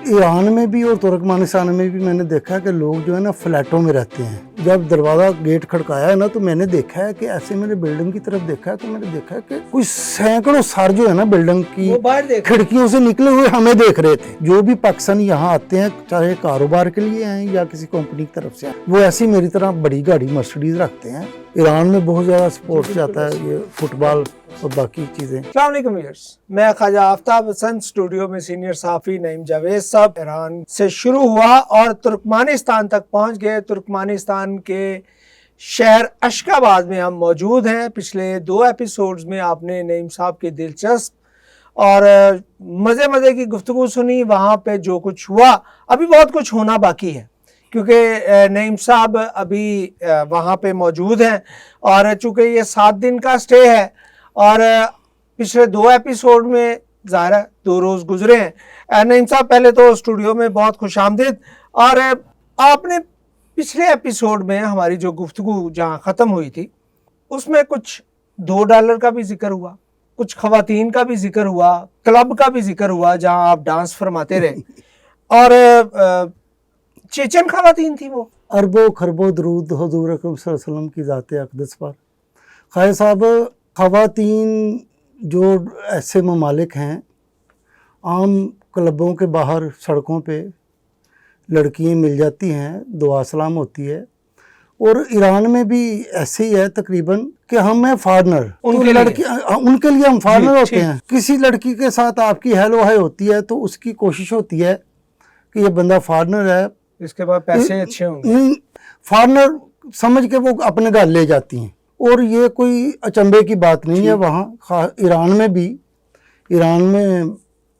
Iran में भी और तुर्कमानिस्तान में भी मैंने देखा है कि लोग जो है ना फ्लैटों में रहते हैं। जब दरवाज़ा गेट खड़काया है ना तो मैंने देखा है कि ऐसे मैंने बिल्डिंग की तरफ देखा है तो मैंने देखा है कि कुछ सैकड़ों सर जो है ना बिल्डिंग की खिड़कियों से निकले हुए हमें देख रहे थे। जो भी पाकिस्तानी यहाँ आते हैं चाहे कारोबार के लिए आए या किसी कंपनी की तरफ से आए, वो ऐसी मेरी तरह बड़ी गाड़ी मर्सिडीज रखते हैं। ईरान में बहुत ज़्यादा स्पोर्ट्स जाता है, ये फुटबॉल और बाकी चीज़ें। अस्सलाम वालेकुम व्यूअर्स, मैं ख्वाजा आफ्ताब हसन स्टूडियो में सीनियर सहाफ़ी नईम जावेद साहब। ईरान से शुरू हुआ और तुर्कमानिस्तान तक पहुंच गए। तुर्कमानिस्तान के शहर अशकाबाद में हम मौजूद हैं। पिछले 2 एपिसोड्स में आपने नईम साहब की दिलचस्प और मज़े की गुफ्तगू सुनी। वहाँ पे जो कुछ हुआ, अभी बहुत कुछ होना बाकी है क्योंकि नईम साहब अभी वहाँ पे मौजूद हैं और चूँकि ये 7 दिन का स्टे है और पिछले 2 एपिसोड में ज़ाहिर है 2 रोज़ गुजरे हैं। नईम साहब, पहले तो स्टूडियो में बहुत खुशामदीद। और आपने पिछले एपिसोड में हमारी जो गुफ्तगू जहाँ ख़त्म हुई थी उसमें कुछ $2 का भी जिक्र हुआ, कुछ ख़वातीन का भी जिक्र हुआ, क्लब का भी जिक्र हुआ जहाँ आप डांस फरमाते रहे और चेचन ख़वातीन थी वो। अरबों खरबों दरूद हुज़ूर अकरम सल्लल्लाहु अलैहि वसल्लम की ज़ाते अक़दस पर। ख़ाज़ा साहब, ख़वातीन जो ऐसे ममालिक हैं, आम क्लबों के बाहर सड़कों पे लड़कियाँ मिल जाती हैं, दुआ सलाम होती है। और ईरान में भी ऐसे ही है तकरीबन कि हम हैं फॉरनर, उनके लिए हम फॉरनर होते हैं। किसी लड़की के साथ आपकी हेलो हाय होती है तो उसकी कोशिश होती है कि ये बंदा फॉरनर है, इसके बाद पैसे अच्छे होंगे, फॉरनर समझ के वो अपने घर ले जाती हैं। और ये कोई अचंभे की बात नहीं है। वहाँ ईरान में भी, ईरान में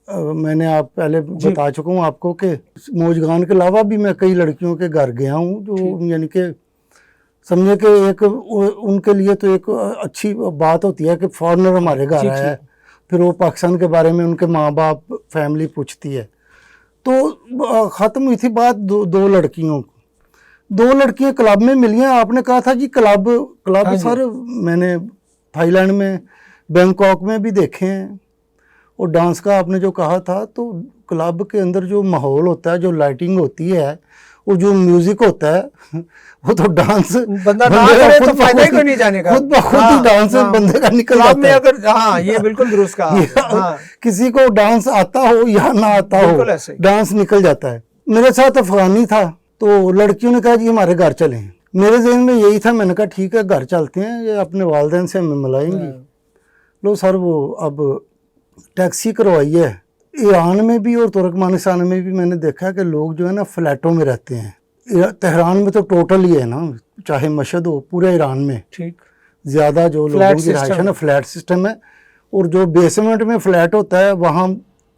मैंने आप पहले बता चुका हूँ आपको कि मौजगान के अलावा भी मैं कई लड़कियों के घर गया हूँ जो यानी कि समझे कि एक उनके लिए तो एक अच्छी बात होती है कि फॉरनर हमारे घर आया है। फिर वो पाकिस्तान के बारे में उनके माँ बाप फैमिली पूछती है। तो ख़त्म हुई थी बात 2 लड़कियों को। 2 लड़कियां क्लब में मिली हैं। आपने कहा था जी क्लब सर, मैंने थाईलैंड में बैंकॉक में भी देखे हैं। और डांस का आपने जो कहा था, तो क्लब के अंदर जो माहौल होता है, जो लाइटिंग होती है और जो म्यूजिक होता है, वो तो डांस बंदा ना करे तो फायदा ही कोई नहीं जाने का। खुद ब खुद ही डांस बंदे का निकल जाता है। अगर ये बिल्कुल दुरुस्त कहा। किसी को डांस आता हो या ना आता हो, डांस निकल जाता है। मेरे साथ अफगानी था तो लड़कियों ने कहा जी हमारे घर चलें। मेरे जहन में यही था, मैंने कहा ठीक है घर चलते हैं, ये अपने वालिदैन से हमें मिलाएंगी। लो सर, वो अब टैक्सी करवाई है। ईरान में भी और तुर्कमानिस्तान में भी मैंने देखा है कि लोग जो है ना फ्लैटों में रहते हैं। तेहरान में तो टोटल ही है ना, चाहे मशहद हो, पूरे ईरान में ठीक ज़्यादा जो लोगों की रिहाइश है ना फ्लैट सिस्टम है। और जो बेसमेंट में फ्लैट होता है वहाँ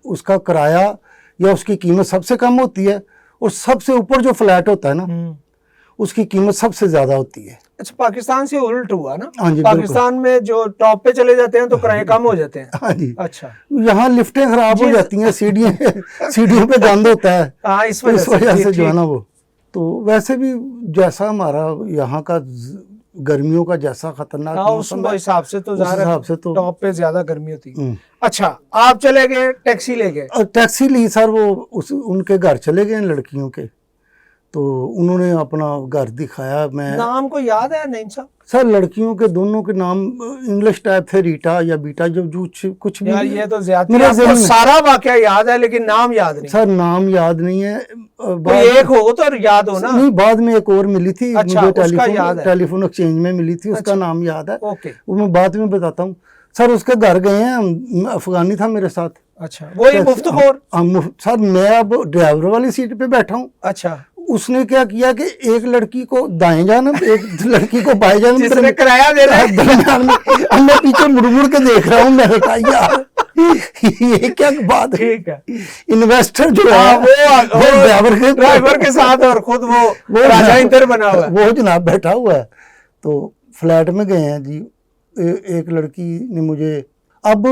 उसका किराया या उसकी कीमत सबसे कम होती है और सबसे ऊपर जो फ्लैट होता है ना उसकी कीमत सबसे ज़्यादा होती है। अच्छा, पाकिस्तान से उल्ट हुआ ना। हाँ जी, पाकिस्तान में जो टॉप पे चले जाते हैं तो किराए कम हो जाते हैं। हाँ जी। अच्छा, यहाँ लिफ्टें खराब हो जाती हैं, सीढ़ियों पे गंद होता है। हाँ, इस वजह से जो है ना वो। तो वैसे भी जैसा हमारा यहाँ का गर्मियों का जैसा खतरनाक मौसम है, उस हिसाब से तो टॉप पे ज्यादा गर्मी होती है। अच्छा, आप चले गए, टैक्सी ले गए? टैक्सी ली सर, वो उनके घर चले गए लड़कियों के। तो उन्होंने अपना घर दिखाया। मैं नाम को याद है नईम साहब? सर लड़कियों के दोनों के नाम इंग्लिश टाइप थे, रीटा या बीटा, जो कुछ भी। यार ये तो ज्यादा, सारा वाकया याद है लेकिन नाम याद नहीं। सर नाम याद नहीं है। एक हो तो याद हो ना। नहीं, बाद में एक और मिली थी। अच्छा, मुझे टेलीफोन एक्सचेंज में मिली थी। उसका नाम याद है। वो मैं बाद में बताता हूँ। सर उसके घर गए हैं, अफगानी था मेरे साथ। अच्छा, वही मुफ्तखोर। सर मैं अब ड्राइवर वाली सीट पे बैठा हूँ। अच्छा, उसने क्या किया कि एक लड़की को दाएं जाना, एक लड़की को बाएं जाना, जिसने किराया दे रहा है। अब मैं पीछे मुड़ के देख रहा हूँ। मैंने कहा यार ये क्या बात है। ठीक है, इन्वेस्टर जो है वो ड्राइवर के साथ और खुद वो राजा इंदर बना हुआ है, वो जनाब बैठा हुआ है। तो फ्लैट में गए हैं जी। एक लड़की ने मुझे, अब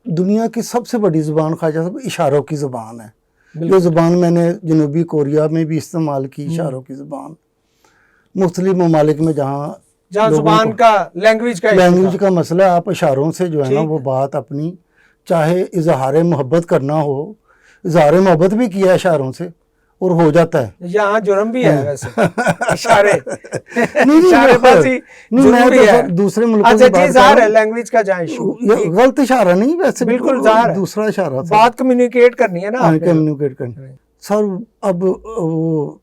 दुनिया की सबसे बड़ी जुबान ख्वाजा साहब इशारों की जुबान है। ये ज़ुबान मैंने जनूबी कोरिया में भी इस्तेमाल की, इशारों की ज़ुबान। मुख्तलिफ ममालिक में जहाँ ज़ुबान का लैंग्वेज का मसला, आप इशारों से जो है ना वो बात अपनी, चाहे इजहार मोहब्बत करना हो, इज़हार मोहब्बत भी किया है इशारों से और हो जाता है। यहाँ जुर्म भी है वैसे इशारे नहीं इशारेबाजी नहीं, जुर्म मैं भी तो है। सर दूसरे मुल्कों अच्छा की जी, बात कर इज़हार रहा है हूँ। लैंग्वेज का जहाँ इशू, ये गलत इशारा नहीं वैसे, बिल्कुल इज़हार है, दूसरा इशारा था, बात कम्युनिकेट करनी है ना आपने। कम्युनिकेट करना। सर अब वो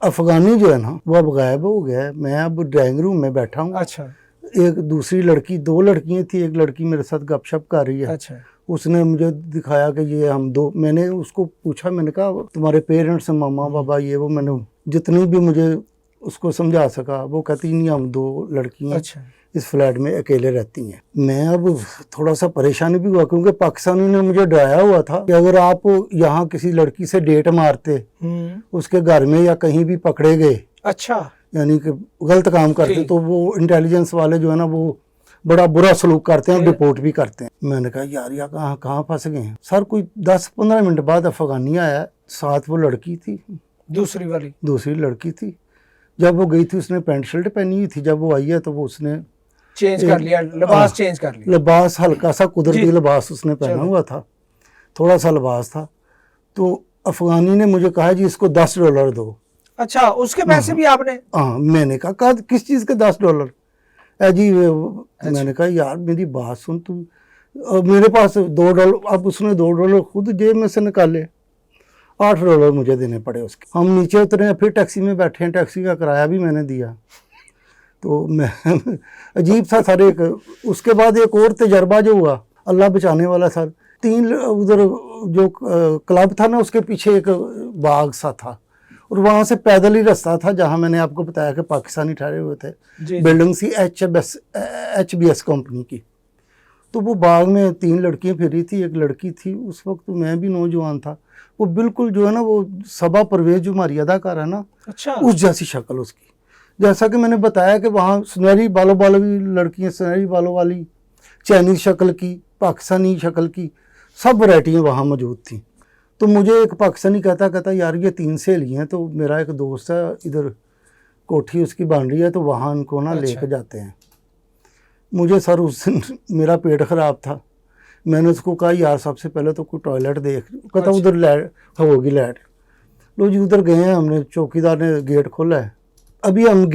अफगानी जो है ना वो अब गायब हो गया है। मैं अब ड्राइंग रूम में बैठा हूँ। अच्छा एक दूसरी लड़की, 2 लड़कियां थी, एक लड़की मेरे साथ गपशप कर रही है। अच्छा उसने मुझे दिखाया कि ये हम 2, मैंने उसको पूछा, मैंने कहा तुम्हारे पेरेंट्स मामा बाबा ये वो, मैंने जितनी भी मुझे उसको समझा सका। वो कहती नहीं हम 2 लड़कियां अच्छा इस फ्लैट में अकेले रहती हैं। मैं अब थोड़ा सा परेशान भी हुआ क्योंकि पाकिस्तानी ने मुझे डराया हुआ था कि अगर आप यहाँ किसी लड़की से डेट मारते, उसके घर में या कहीं भी पकड़े गए, अच्छा यानी कि गलत काम करते, तो वो इंटेलिजेंस वाले जो है ना वो बड़ा बुरा सलूक करते हैं और रिपोर्ट भी करते हैं। मैंने कहा यार या कहाँ फंस गए हैं। सर कोई 10-15 मिनट बाद अफगानी आया, साथ वो लड़की थी, दूसरी लड़की थी। जब वो गई थी उसने पैंट शर्ट पहनी हुई थी, जब वो आई है तो वो उसने चेंज कर लिया, लिबास चेंज कर लिया, लिबास हल्का सा कुदरती लिबास उसने पहना हुआ था, थोड़ा सा लिबास था। तो अफगानी ने मुझे कहा जी इसको $10 दो। अच्छा उसके पैसे भी आपने? हाँ, मैंने कहा किस चीज़ के $10 है जी? मैंने कहा यार मेरी बात सुन तू, मेरे पास $2, अब उसने $2 खुद जेब में से निकाले, $8 मुझे देने पड़े उसके। हम नीचे उतरे हैं, फिर टैक्सी में बैठे हैं, टैक्सी का किराया भी मैंने दिया। तो मैं अजीब सा सर। एक उसके बाद एक और तजर्बा जो हुआ, अल्लाह बचाने वाला सर। 3 उधर जो क्लब था ना उसके पीछे एक बाग सा था और वहाँ से पैदल ही रास्ता था जहाँ मैंने आपको बताया कि पाकिस्तानी ठहरे हुए थे। बिल्डिंग सी HBS कंपनी की। तो वो बाग में 3 लड़कियाँ फिरी थी, एक लड़की थी, उस वक्त मैं भी नौजवान था। वो बिल्कुल जो है ना वो सबा परवेज जो हमारी अदाकार है ना, अच्छा उस जैसी शक्ल उसकी। जैसा कि मैंने बताया कि वहाँ सुनहरी बालों वाली लड़कियाँ, सुनहरी बालों वाली, चाइनीज शक्ल की, पाकिस्तानी शक्ल की, सब वैरायटियाँ वहाँ मौजूद थी। तो मुझे एक पाकिस्तानी कहता यार ये 3 सहेलियाँ हैं, तो मेरा एक दोस्त है इधर कोठी उसकी बन रही है, तो वहाँ उनको ना लेके जाते हैं। मुझे सर उस दिन मेरा पेट ख़राब था। मैंने उसको कहा यार सबसे पहले तो कोई टॉयलेट देख। कहता उधर लाइट होगी लाइट। लो जी उधर गए हैं, हमने चौकीदार ने गेट खोला है। अभी हम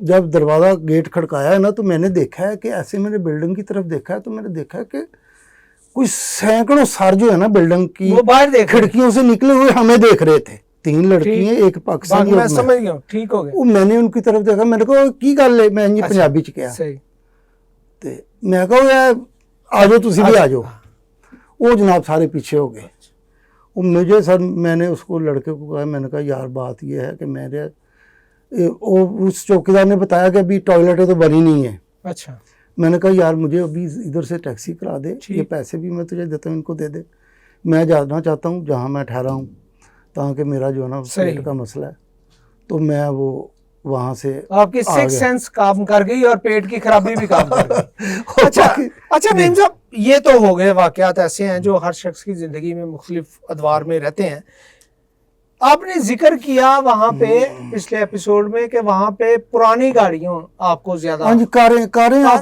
जब दरवाज़ा गेट खड़काया है ना, तो मैंने देखा है कि ऐसे मैंने बिल्डिंग की तरफ देखा है, तो मैंने देखा है कि कुछ सैकड़ों सर जो है ना बिल्डिंग की वो बाहर खिड़कियों से निकले हुए हमें देख रहे थे। 3 लड़कियां, एक पाकिस्तानी, मैं समझ गया, ठीक हो गया। वो मैंने उनकी तरफ देखा, मैंने कहा की गल है, मैं इंजी पंजाबी च कहा ते मैं कहा यार आ जाओ तुसी भी आ जाओ। वो जनाब सारे पीछे हो गए। वो मुझे सर, मैंने उसको लड़के को कहा, मैंने कहा यार बात ये है कि मेरे उस चौकीदार ने बताया कि अभी टॉयलेट तो बनी नहीं है। अच्छा मैंने कहा यार मुझे अभी इधर से टैक्सी करा दे, ये पैसे भी मैं तुझे देता हूँ, इनको दे दे, मैं जाना चाहता हूँ जहाँ मैं ठहरा हूँ, ताकि मेरा जो है ना पेट का मसला है। तो मैं वो वहाँ से आपकी सिक्स सेंस काम कर गई और पेट की खराबी भी काम कर गई। अच्छा नईम साहब, ये तो हो गए वाकयात ऐसे हैं जो हर शख्स की जिंदगी में मुख्तलिफ अदवार में रहते हैं। आपने जिक्र किया वहां पे पिछले एपिसोड में कि वहां पे पुरानी गाड़ियों आपको ज्यादा, हाँ जी, कारें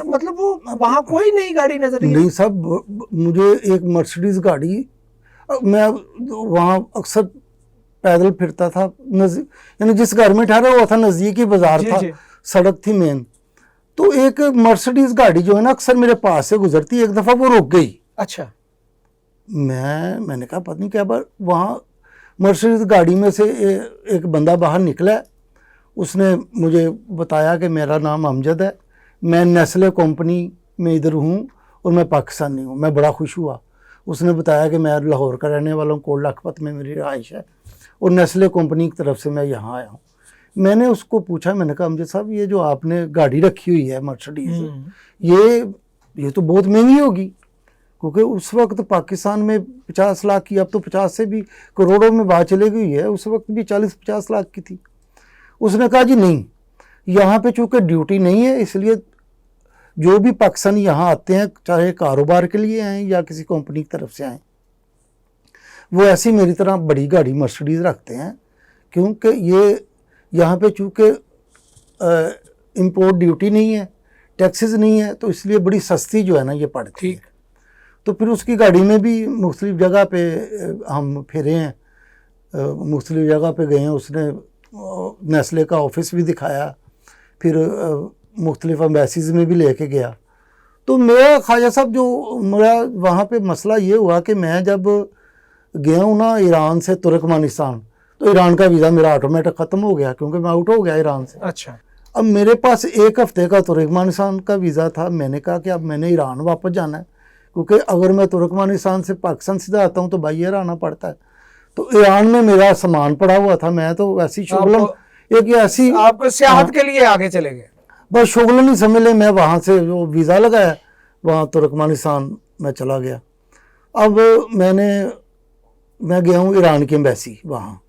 मतलब वो वहां कोई नई गाड़ी नजर नहीं सब। मुझे एक मर्सिडीज गाड़ी, मैं वहाँ अक्सर पैदल फिरता था, यानी जिस घर में ठहरा हुआ था नज़दीकी बाजार था, सड़क थी मेन, तो एक मर्सिडीज गाड़ी जो है ना अक्सर मेरे पास से गुजरती, एक दफ़ा वो रुक गई। अच्छा मैंने कहा पता नहीं क्या बात। वहाँ मर्सिडीज गाड़ी में से एक बंदा बाहर निकला, उसने मुझे बताया कि मेरा नाम अमजद है, मैं नेस्ले कंपनी में इधर हूँ और मैं पाकिस्तानी हूँ। मैं बड़ा खुश हुआ। उसने बताया कि मैं लाहौर का रहने वाला हूँ, कोट लखपत में मेरी रहाइश है और नेस्ले कंपनी की तरफ से मैं यहाँ आया हूँ। मैंने उसको पूछा, मैंने कहा अमजद साहब ये जो आपने गाड़ी रखी हुई है मर्सिडीज, ये तो बहुत महंगी होगी, क्योंकि उस वक्त पाकिस्तान में 50 लाख की, अब तो 50 से भी करोड़ों में बात चली गई है, उस वक्त भी 40-50 लाख की थी। उसने कहा जी नहीं, यहाँ पे चूँकि ड्यूटी नहीं है, इसलिए जो भी पाकिस्तानी यहाँ आते हैं, चाहे कारोबार के लिए आएँ या किसी कंपनी की तरफ से आएँ, वो ऐसी मेरी तरह बड़ी गाड़ी मर्सिडीज़ रखते हैं, क्योंकि ये यहाँ पे चूँकि इम्पोर्ट ड्यूटी नहीं है, टैक्सेस नहीं है, तो इसलिए बड़ी सस्ती जो है ना ये पड़ती है। तो फिर उसकी गाड़ी में भी मुख्तलिफ जगह पे हम फिरे हैं, मुख्तलिफ जगह पे गए हैं। उसने नेस्ले का ऑफिस भी दिखाया, फिर मुख्तलिफ एम्बेसीज़ में भी लेके गया। तो मेरा ख्वाजा साहब जो मेरा वहाँ पे मसला ये हुआ कि मैं जब गया हूँ ना ईरान से तुर्कमानिस्तान, तो ईरान का वीज़ा मेरा ऑटोमेटिक ख़त्म हो गया क्योंकि मैं आउट हो गया ईरान से। अच्छा। अब मेरे पास 1 हफ़्ते का तुर्कमानिस्तान का वीज़ा था। मैंने कहा कि अब मैंने ईरान वापस जाना है, क्योंकि अगर मैं तुर्कमानिस्तान से पाकिस्तान सीधा आता हूँ तो बाहर आना पड़ता है। तो ईरान में मेरा सामान पड़ा हुआ था, मैं तो ऐसी शुगलन एक ऐसी आपको सियाहत के लिए आगे चले गए? बस शुगलन ही समझ ले, मैं वहाँ से जो वीज़ा लगाया वहाँ तुर्कमानिस्तान में चला गया। अब मैं गया हूँ ईरान की एम्बेसी। वहाँ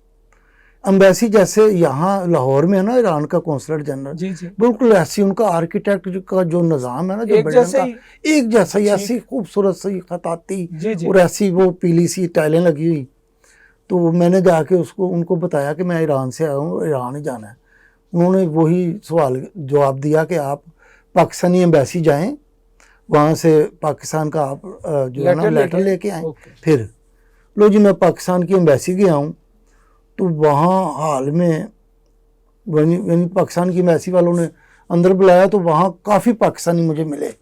एम्बेसी जैसे यहाँ लाहौर में है ना ईरान का कौंसलर जनरल, जी जी, बिल्कुल ऐसी उनका आर्किटेक्ट का जो निज़ाम है ना, जो एक बिल्डिंग जैसे का एक जैसा ही, ऐसी खूबसूरत सी खताती जी जी। और ऐसी वो पीली सी टाइलें लगी हुई। तो मैंने जाके उनको बताया कि मैं ईरान से आया हूँ, ईरान ही जाना है। उन्होंने वही सवाल जवाब दिया कि आप पाकिस्तानी एम्बेसी जाएं, वहाँ से पाकिस्तान का आप जो है ना लेटर लेके आएँ। फिर लो जी, मैं पाकिस्तान की एम्बेसी गया हूँ, तो वहाँ हाल में पाकिस्तान की एम्बेसी वालों ने अंदर बुलाया, तो वहाँ काफ़ी पाकिस्तानी मुझे मिले।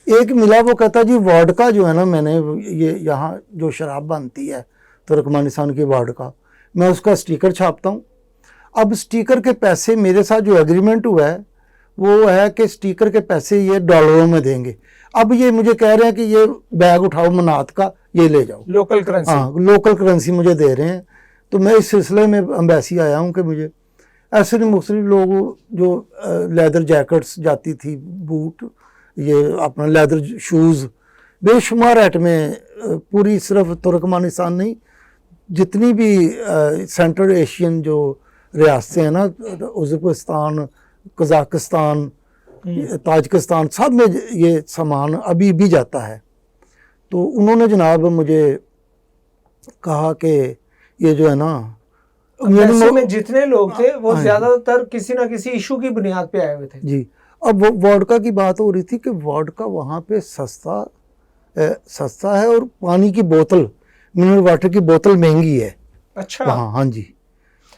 एक मिला, वो कहता जी वोडका जो है ना, मैंने ये यहाँ जो शराब बनती है तुर्कमानिस्तान की वोडका, मैं उसका स्टिकर छापता हूँ। अब स्टिकर के पैसे मेरे साथ जो एग्रीमेंट हुआ है वो है कि स्टिकर के पैसे ये डॉलरों में देंगे। अब ये मुझे कह रहे हैं कि ये बैग उठाओ मनात का, ये ले जाओ, लोकल करेंसी। हाँ, लोकल करेंसी मुझे दे रहे हैं। तो मैं इस सिलसिले में एम्बेसी आया हूँ कि मुझे ऐसे नहीं, मुख्तलिफ लोग जो लेदर जैकेट्स जाती थी, बूट, ये अपना लेदर शूज़, बेशुमार आइटमें पूरी सिर्फ तुर्कमानिस्तान नहीं, जितनी भी सेंट्रल एशियन जो रियासतें हैं ना, उज़्बेकिस्तान, कज़ाकिस्तान, ताजिकिस्तान, सब में ये सामान अभी भी जाता है। तो उन्होंने जनाब मुझे कहा कि ये जो है ना, एम्बेसी में जितने लोग थे वो ज्यादातर किसी ना किसी इशू की बुनियाद पे आए हुए थे जी। अब वो वोडका की बात हो रही थी कि वोडका वहाँ पे सस्ता है और पानी की बोतल, मिनरल वाटर की बोतल महंगी है। अच्छा। हाँ हाँ जी।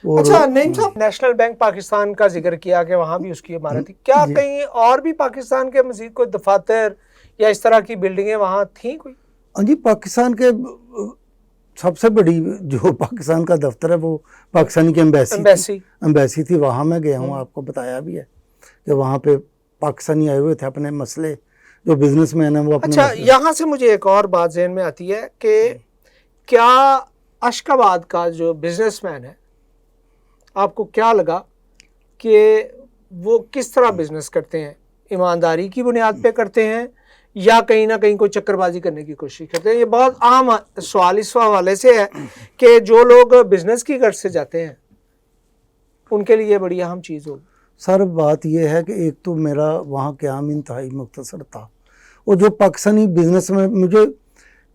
अच्छा नईम साहब, नेशनल बैंक पाकिस्तान का जिक्र किया कि वहाँ भी उसकी इमारत थी, क्या कहीं और भी पाकिस्तान के मजीद कोई दफातर या इस तरह की बिल्डिंगें वहाँ थी कोई? हाँ जी, पाकिस्तान के सबसे बड़ी जो पाकिस्तान का दफ्तर है वो पाकिस्तानी की एम्बेसी थी। वहाँ मैं गया हूँ, आपको बताया भी है कि वहाँ पे पाकिस्तानी आए हुए थे, अपने मसले, जो बिजनेसमैन है वो अपने। अच्छा, यहाँ से मुझे एक और बात ज़हन में आती है कि क्या अशकाबाद का जो बिजनेसमैन है, आपको क्या लगा कि वो किस तरह बिजनेस करते हैं? ईमानदारी की बुनियाद पे करते हैं या कहीं ना कहीं कोई चक्करबाजी करने की कोशिश करते हैं? ये बहुत आम सवाल इस हवाले से है कि जो लोग बिजनेस की गर्ज से जाते हैं उनके लिए बड़ी अहम चीज़ होगी। सर बात यह है कि एक तो मेरा वहाँ क़याम इंतहाई मुख्तसर था, और जो पाकिस्तानी बिजनेस में, मुझे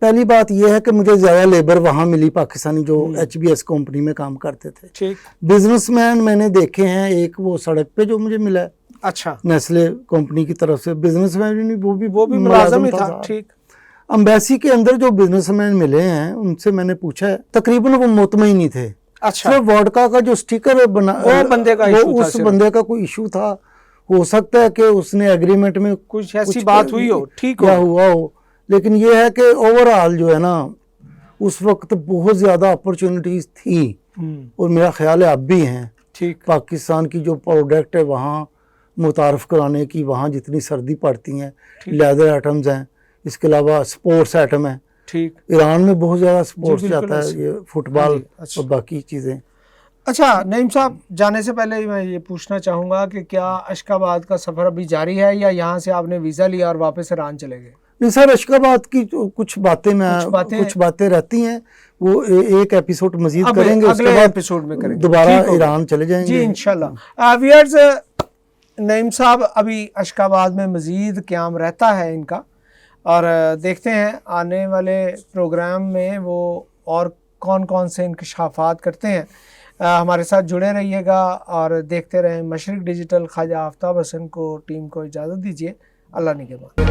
पहली बात यह है कि मुझे ज़्यादा लेबर वहाँ मिली पाकिस्तानी जो HBS कंपनी में काम करते थे। ठीक। बिजनेसमैन मैंने देखे हैं, एक वो सड़क पे जो मुझे मिला है, अच्छा, नेस्ले कंपनी की तरफ से बिजनेसमैन, वो भी मुलाजिम ही था। ठीक। एम्बेसी के अंदर जो बिजनेसमैन मिले हैं उनसे मैंने पूछा है, तकरीबन वो मुतमईन ही थे। अच्छा, सिर्फ वोडका का जो स्टिकर बना वो बंदे का इशू था, उस बंदे का कोई इशू था। हो सकता है कि उसने एग्रीमेंट में कुछ ऐसी बात हुई हो, ठीक क्या हुआ हो, लेकिन ये है कि ओवरऑल जो है ना, उस वक्त बहुत ज़्यादा अपॉर्चुनिटीज़ थी, और मेरा ख्याल है अब भी हैं। ठीक। पाकिस्तान की जो प्रोडक्ट है वहाँ मुतारफ़ कराने की, वहाँ जितनी सर्दी पड़ती हैं, लेदर आइटम्स हैं, इसके अलावा स्पोर्ट्स आइटम है। ठीक। ईरान में बहुत ज़्यादा स्पोर्ट्स जाता है, ये फुटबॉल अच्छा। और बाकी चीज़ें। अच्छा नईम साहब, जाने से पहले मैं ये पूछना चाहूँगा कि क्या अशकाबाद का सफ़र अभी जारी है या यहाँ से आपने वीज़ा लिया और वापस ईरान चले गए? नहीं सर, अशकाबाद की कुछ बातें रहती हैं, वो एक एपिसोड मजीद करेंगे, अगले एपिसोड में करेंगे, दोबारा ईरान चले जाएंगे जी इंशाल्लाह। व्यूअर्स, नईम साहब अभी अशकाबाद में मजीद क़याम रहता है इनका, और देखते हैं आने वाले प्रोग्राम में वो और कौन कौन से इंकशाफात करते हैं। हमारे साथ जुड़े रहिएगा और देखते रहें मशरिक डिजिटल। ख्वाजा आफ्ताब हसन को, टीम को इजाज़त दीजिए। अल्लाह निगहबान।